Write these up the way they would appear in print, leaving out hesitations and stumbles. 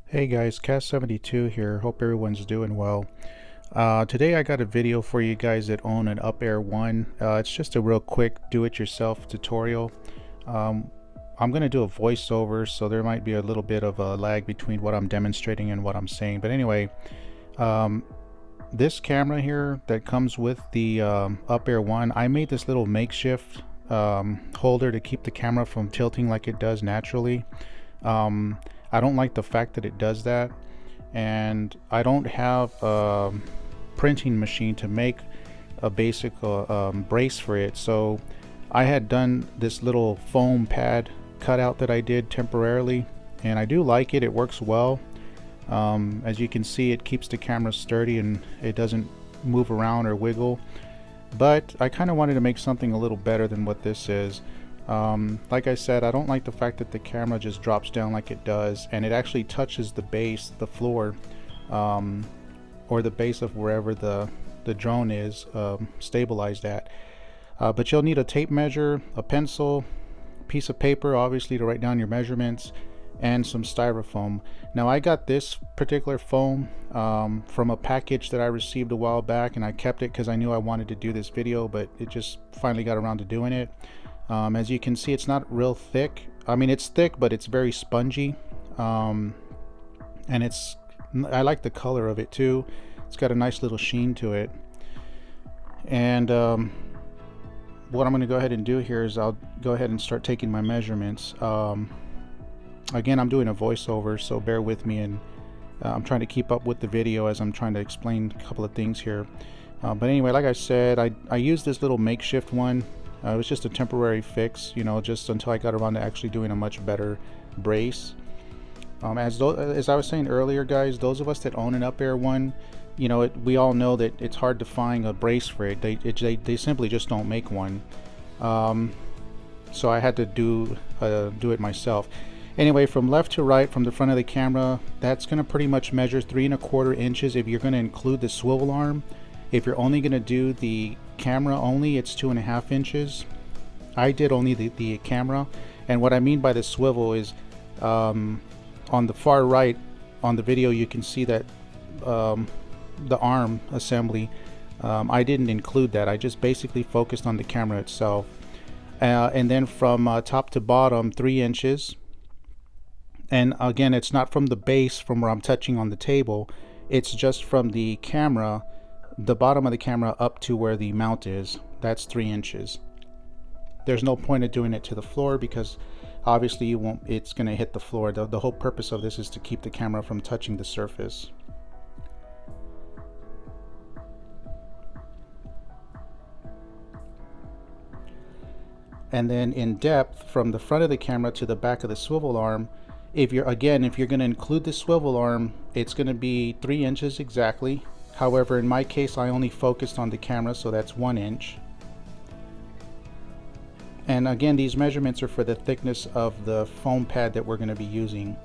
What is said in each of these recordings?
Hey guys, Cast72 here. Hope everyone's doing well. Today I got a video for you guys that own an Upair One. It's just a real quick do-it-yourself tutorial. Um, I'm going to do a voiceover, so there might be a little bit of a lag between what I'm demonstrating and what I'm saying. But anyway, um, this camera here that comes with the Upair One, I made this little makeshift holder to keep the camera from tilting like it does naturally. I don't like the fact that it does that, and I don't have a printing machine to make a basic brace for it, so I had done this little foam pad cutout that I did temporarily, and I do like it. It works well. As you can see, it keeps the camera sturdy and it doesn't move around or wiggle, but I kind of wanted to make something a little better than what this is. Like I said, I don't like the fact that the camera just drops down like it does, and it actually touches the base, the floor, or the base of wherever the drone is stabilized at. But you'll need a tape measure, a pencil, piece of paper obviously to write down your measurements, and some styrofoam. Now I got this particular foam from a package that I received a while back, and I kept it because I knew I wanted to do this video, but it just finally got around to doing it. As you can see, it's not real thick. I mean, it's thick, but it's very spongy, and I like the color of it too. It's got a nice little sheen to it. And what I'm going to go ahead and do here is I'll go ahead and start taking my measurements. Again, I'm doing a voiceover, so bear with me, and I'm trying to keep up with the video as I'm trying to explain a couple of things here. But anyway, like I said, I used this little makeshift one. It was just a temporary fix, you know, just until I got around to actually doing a much better brace. As I was saying earlier, guys, those of us that own an Upair One, you know, we all know that it's hard to find a brace for it. They simply just don't make one. So I had to do it myself. Anyway, from left to right, from the front of the camera, that's going to pretty much measure 3¼ inches if you're going to include the swivel arm. If you're only going to do the camera only, it's 2½ inches. I did only the camera, and what I mean by the swivel is on the far right on the video you can see that the arm assembly, I didn't include that. I just basically focused on the camera itself, and then from top to bottom 3 inches. And again, it's not from the base, from where I'm touching on the table, it's just from the camera, the bottom of the camera up to where the mount is. That's 3 inches. There's no point of doing it to the floor because obviously it's going to hit the floor. The whole purpose of this is to keep the camera from touching the surface. And then in depth, from the front of the camera to the back of the swivel arm, if you're going to include the swivel arm, it's going to be 3 inches exactly. However, in my case, I only focused on the camera, so that's 1 inch. And again, these measurements are for the thickness of the foam pad that we're going to be using.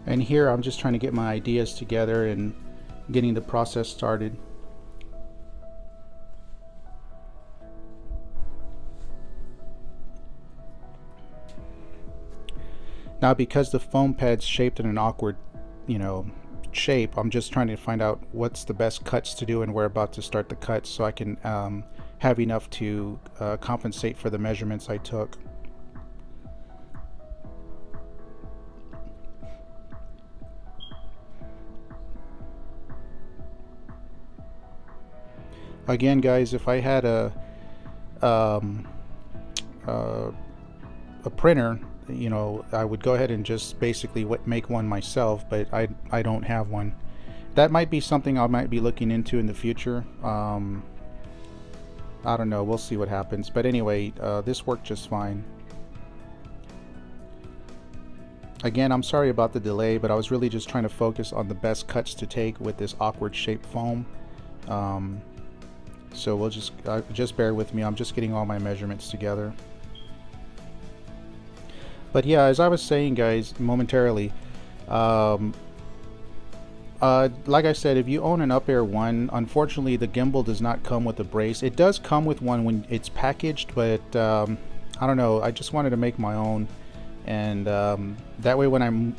And here I'm just trying to get my ideas together and getting the process started. Now, because the foam pad's shaped in an awkward, you know, shape, I'm just trying to find out what's the best cuts to do, and we're about to start the cuts so I can have enough to compensate for the measurements I took. Again, guys, if I had a printer, you know, I would go ahead and just basically make one myself, but I don't have one. That might be something I might be looking into in the future. I don't know, we'll see what happens. But anyway, this worked just fine. Again, I'm sorry about the delay, but I was really just trying to focus on the best cuts to take with this awkward shaped foam. So we'll just bear with me. I'm just getting all my measurements together. But yeah, as I was saying, guys, momentarily, um, like I said, if you own an Upair One, unfortunately the gimbal does not come with a brace. It does come with one when it's packaged, but I don't know. I just wanted to make my own, and that way when I'm,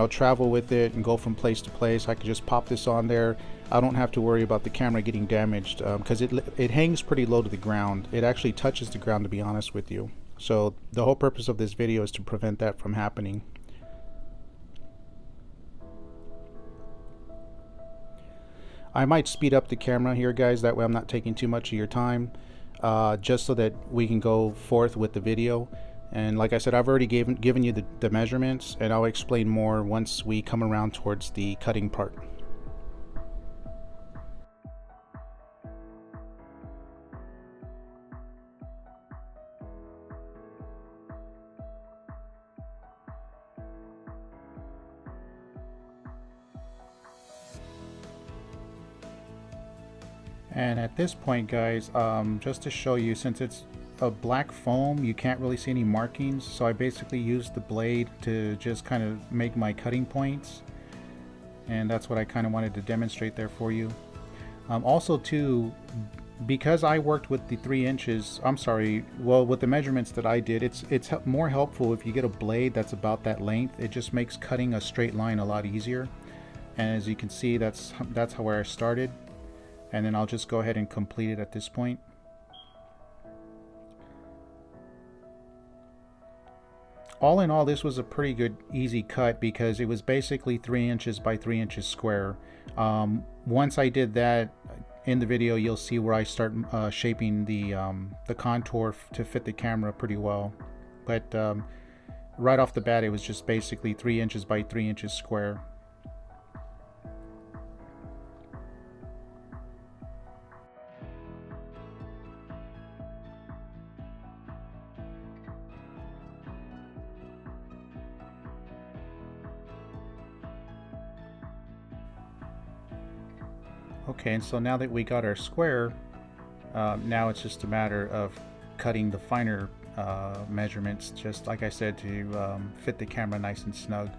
travel with it and go from place to place, I can just pop this on there. I don't have to worry about the camera getting damaged because it hangs pretty low to the ground. It actually touches the ground, to be honest with you. So the whole purpose of this video is to prevent that from happening. I might speed up the camera here, guys, that way I'm not taking too much of your time, just so that we can go forth with the video. And like I said, I've already given you the measurements, and I'll explain more once we come around towards the cutting part. And at this point, guys, just to show you, since it's a black foam, you can't really see any markings, so I basically used the blade to just kind of make my cutting points, and that's what I kind of wanted to demonstrate there for you. Also too, because I worked with the 3 inches, with the measurements that I did, it's more helpful if you get a blade that's about that length. It just makes cutting a straight line a lot easier, and as you can see, that's how where I started. And then I'll just go ahead and complete it at this point. All in all, this was a pretty good, easy cut because it was basically 3 inches by 3 inches square. Once I did that, in the video you'll see where I start shaping the contour to fit the camera pretty well. But right off the bat, it was just basically 3 inches by 3 inches square. Okay, and so now that we got our square, now it's just a matter of cutting the finer measurements, just like I said, to fit the camera nice and snug.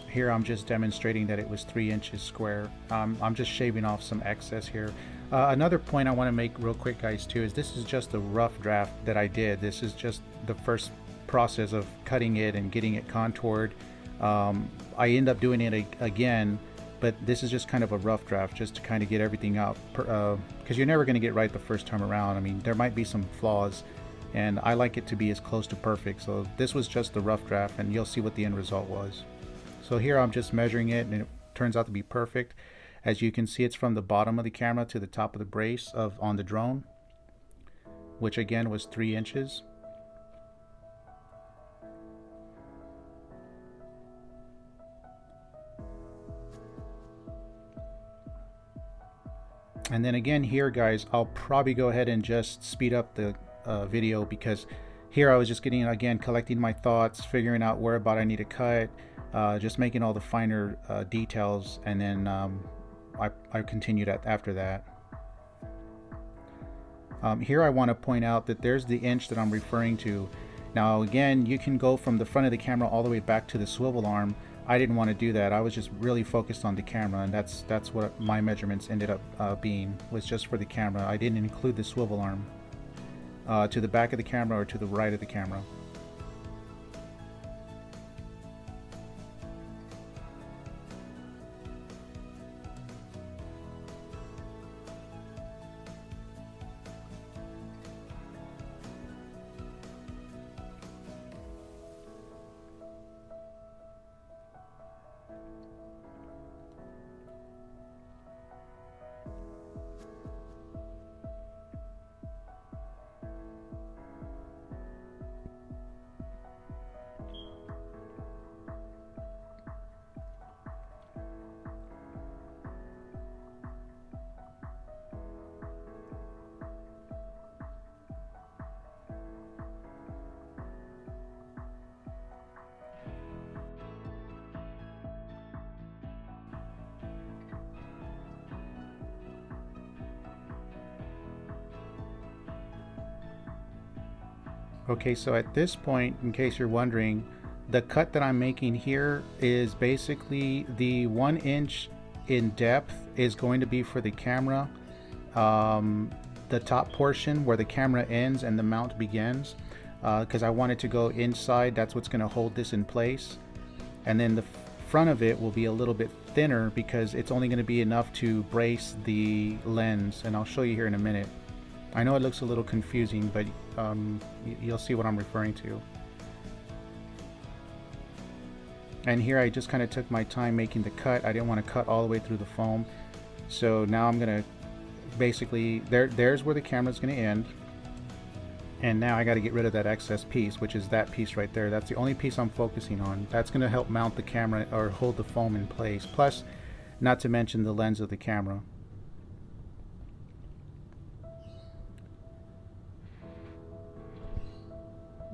Here I'm just demonstrating that it was 3 inches square. I'm just shaving off some excess here. Another point I want to make real quick, guys, too, is this is just a rough draft that I did. This is just the first process of cutting it and getting it contoured. I end up doing it again, but this is just kind of a rough draft just to kind of get everything out, because you're never going to get right the first time around. I mean, there might be some flaws, and I like it to be as close to perfect. So this was just the rough draft, and you'll see what the end result was. So here I'm just measuring it, and it turns out to be perfect. As you can see, it's from the bottom of the camera to the top of the brace on the drone, which again was 3 inches. And then again here, guys, I'll probably go ahead and just speed up the video, because here I was just collecting my thoughts, figuring out where about I need to cut, just making all the finer details, and then I continued after that. Here I want to point out that there's the inch that I'm referring to. Now again, you can go from the front of the camera all the way back to the swivel arm. I didn't want to do that. I was just really focused on the camera, and that's what my measurements ended up being, was just for the camera. I didn't include the swivel arm to the back of the camera or to the right of the camera. Okay, so at this point, in case you're wondering, the cut that I'm making here is basically the 1 inch in depth is going to be for the camera, the top portion where the camera ends and the mount begins, because I want it to go inside. That's what's going to hold this in place. And then the front of it will be a little bit thinner because it's only going to be enough to brace the lens, and I'll show you here in a minute. I know it looks a little confusing, but you'll see what I'm referring to. And here I just kind of took my time making the cut. I didn't want to cut all the way through the foam. So now I'm going to basically, there's where the camera's going to end. And now I got to get rid of that excess piece, which is that piece right there. That's the only piece I'm focusing on. That's going to help mount the camera or hold the foam in place. Plus, not to mention the lens of the camera.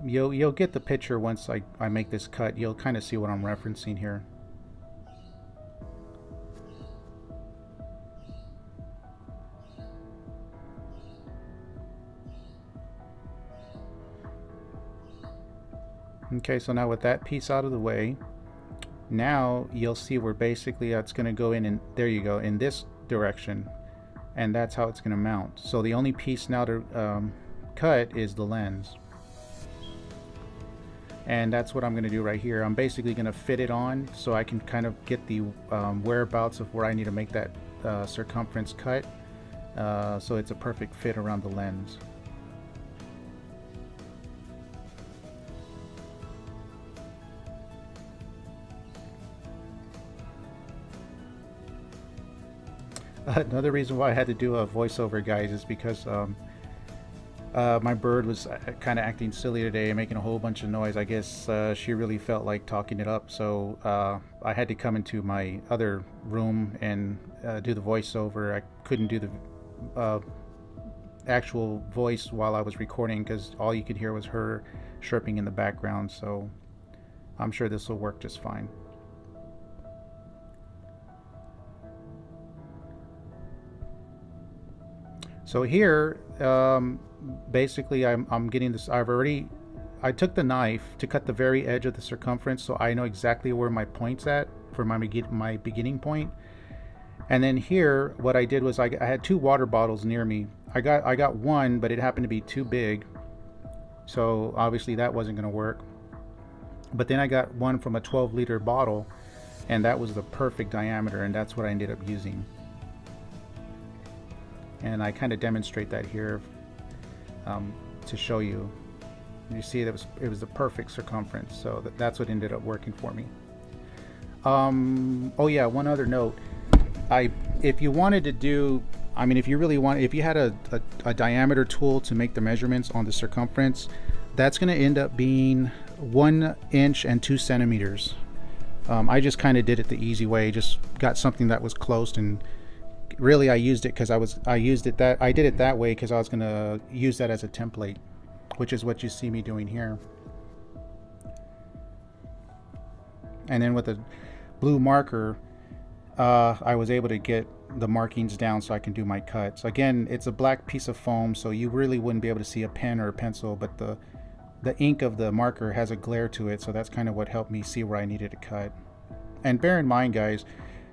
You'll get the picture once I make this cut. You'll kind of see what I'm referencing here. Okay, so now with that piece out of the way, now you'll see where basically it's going to go in, and there you go, in this direction, and that's how it's going to mount. So the only piece now to cut is the lens. And that's what I'm going to do right here. I'm basically going to fit it on so I can kind of get the whereabouts of where I need to make that circumference cut, so it's a perfect fit around the lens. Another reason why I had to do a voiceover, guys, is because my bird was kind of acting silly today, making a whole bunch of noise. I guess she really felt like talking it up, so I had to come into my other room and do the voiceover. I couldn't do the actual voice while I was recording because all you could hear was her chirping in the background, so I'm sure this will work just fine. So here, basically I'm getting this, I took the knife to cut the very edge of the circumference so I know exactly where my point's at for my beginning point. And then here, what I did was I had 2 water bottles near me. I got one, but it happened to be too big. So obviously that wasn't gonna work. But then I got one from a 12-liter bottle, and that was the perfect diameter, and that's what I ended up using. And I kind of demonstrate that here to show you. You see it was the perfect circumference, so that's what ended up working for me. Oh yeah, one other note. If you wanted to do, I mean, if you had a diameter tool to make the measurements on the circumference, that's going to end up being 1 inch and 2 centimeters. I just kind of did it the easy way, just got something that was close, and really I used it because I did it that way because I was going to use that as a template, which is what you see me doing here. And then with a blue marker, I was able to get the markings down so I can do my cuts. Again, it's a black piece of foam, so you really wouldn't be able to see a pen or a pencil, but the ink of the marker has a glare to it, so that's kind of what helped me see where I needed to cut. And bear in mind, guys,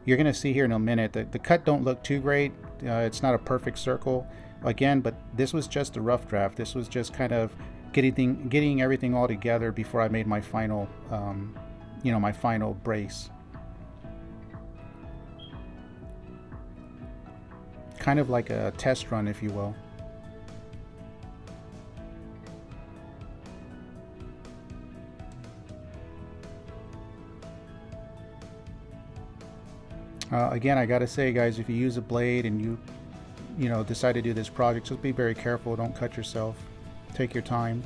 you're going to see here in a minute that the cut don't look too great. It's not a perfect circle, again, but this was just a rough draft. This was just kind of getting everything all together before I made my final, my final brace. Kind of like a test run, if you will. Again, I gotta say, guys, if you use a blade and you decide to do this project, just be very careful. Don't cut yourself. Take your time.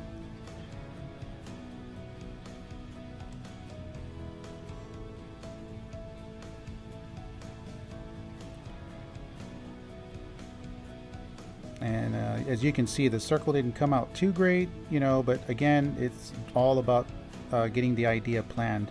And as you can see, the circle didn't come out too great, but again, it's all about getting the idea planned.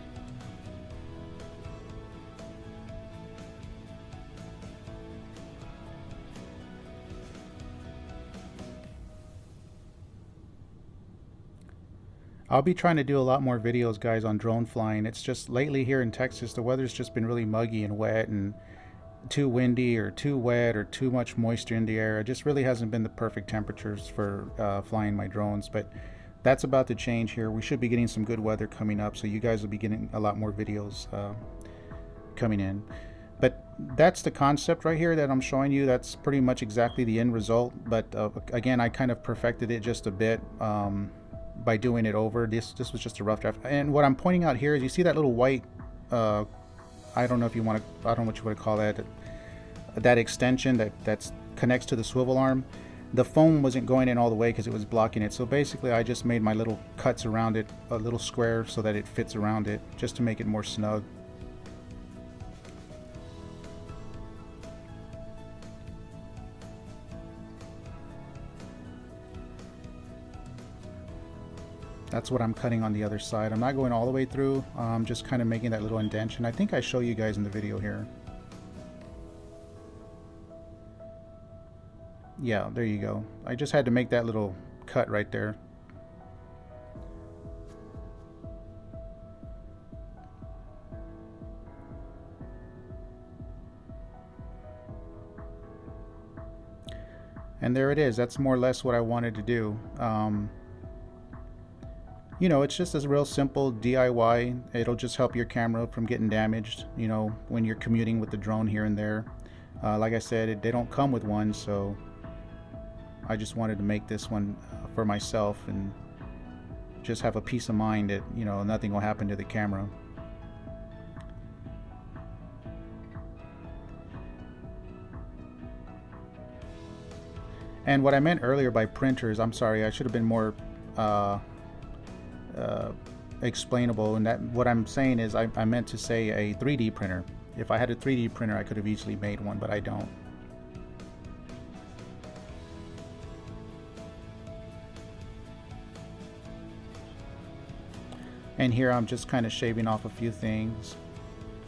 I'll be trying to do a lot more videos, guys, on drone flying. It's just lately here in Texas, the weather's just been really muggy and wet and too windy or too wet or too much moisture in the air. It just really hasn't been the perfect temperatures for flying my drones, but that's about to change here. We should be getting some good weather coming up, so you guys will be getting a lot more videos coming in. But that's the concept right here that I'm showing you. That's pretty much exactly the end result, but again, I kind of perfected it just a bit by doing it over. This was just a rough draft, and what I'm pointing out here is you see that little white I don't know if you want to, I don't know what you want to call that, that extension that connects to the swivel arm. The foam wasn't going in all the way because it was blocking it, so basically I just made my little cuts around it, a little square, so that it fits around it, just to make it more snug. That's what I'm cutting on the other side. I'm not going all the way through, I'm just kind of making that little indentation. I think I show you guys in the video here. Yeah, there you go. I just had to make that little cut right there. And there it is. That's more or less what I wanted to do. You know, it's just a real simple DIY. It'll just help your camera from getting damaged, you know, when you're commuting with the drone here and there. Like I said, they don't come with one, so I just wanted to make this one for myself and just have a peace of mind that, you know, nothing will happen to the camera. And what I meant earlier by printers, I'm sorry, I should have been more explainable, and that what I'm saying is I meant to say a 3D printer. If I had a 3D printer, I could have easily made one, but I don't. And here I'm just kind of shaving off a few things.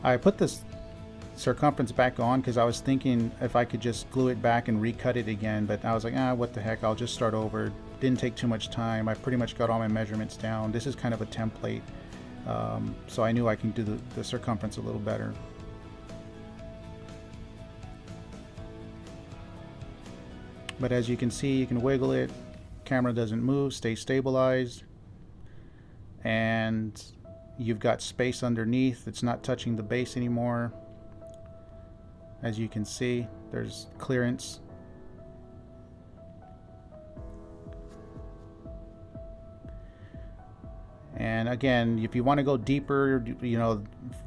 I put this circumference back on because I was thinking if I could just glue it back and recut it again, but I was like, what the heck, I'll just start over. Didn't take too much time. I pretty much got all my measurements down. This is kind of a template, so I knew I can do the circumference a little better. But as you can see, you can wiggle it, camera doesn't move, stays stabilized, and you've got space underneath. It's not touching the base anymore. As you can see, there's clearance. And again, if you want to go deeper, you know,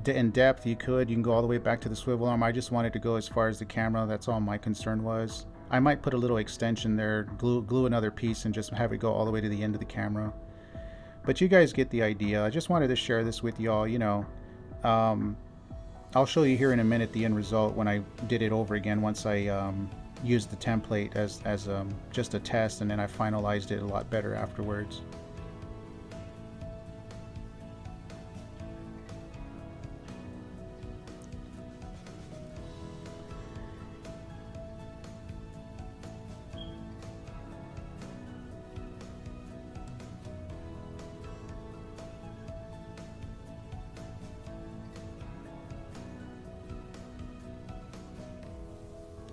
in depth, you can go all the way back to the swivel arm. I just wanted to go as far as the camera. That's all my concern was. I might put a little extension there, glue another piece, and just have it go all the way to the end of the camera. But you guys get the idea. I just wanted to share this with y'all. You know, I'll show you here in a minute the end result when I did it over again, once I used the template as just a test, and then I finalized it a lot better afterwards.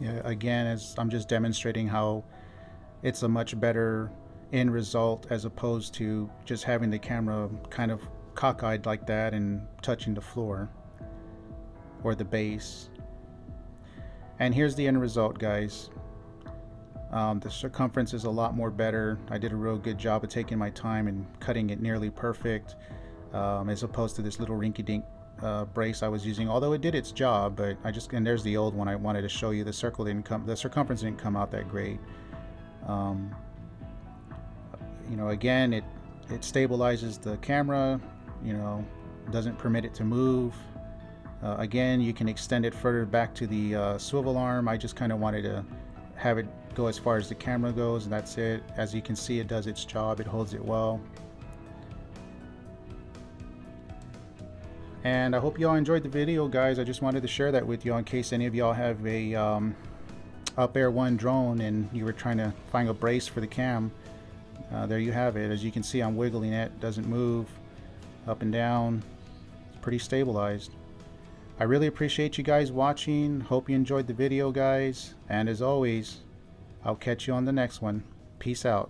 Yeah, again, as I'm just demonstrating how it's a much better end result as opposed to just having the camera kind of cockeyed like that and touching the floor or the base. And here's the end result, guys. The circumference is a lot more better. I did a real good job of taking my time and cutting it nearly perfect, as opposed to this little rinky-dink brace I was using, although it did its job. But and there's the old one I wanted to show you. The circumference didn't come out that great. You know, again, it stabilizes the camera, you know, doesn't permit it to move. Again, you can extend it further back to the swivel arm. I just kind of wanted to have it go as far as the camera goes, and that's it. As you can see, it does its job. It holds it well. And I hope y'all enjoyed the video, guys. I just wanted to share that with y'all in case any of y'all have a Upair One drone and you were trying to find a brace for the cam. there you have it. As you can see, I'm wiggling it, doesn't move up and down. It's pretty stabilized. I really appreciate you guys watching. Hope you enjoyed the video, guys, and as always, I'll catch you on the next one. Peace out.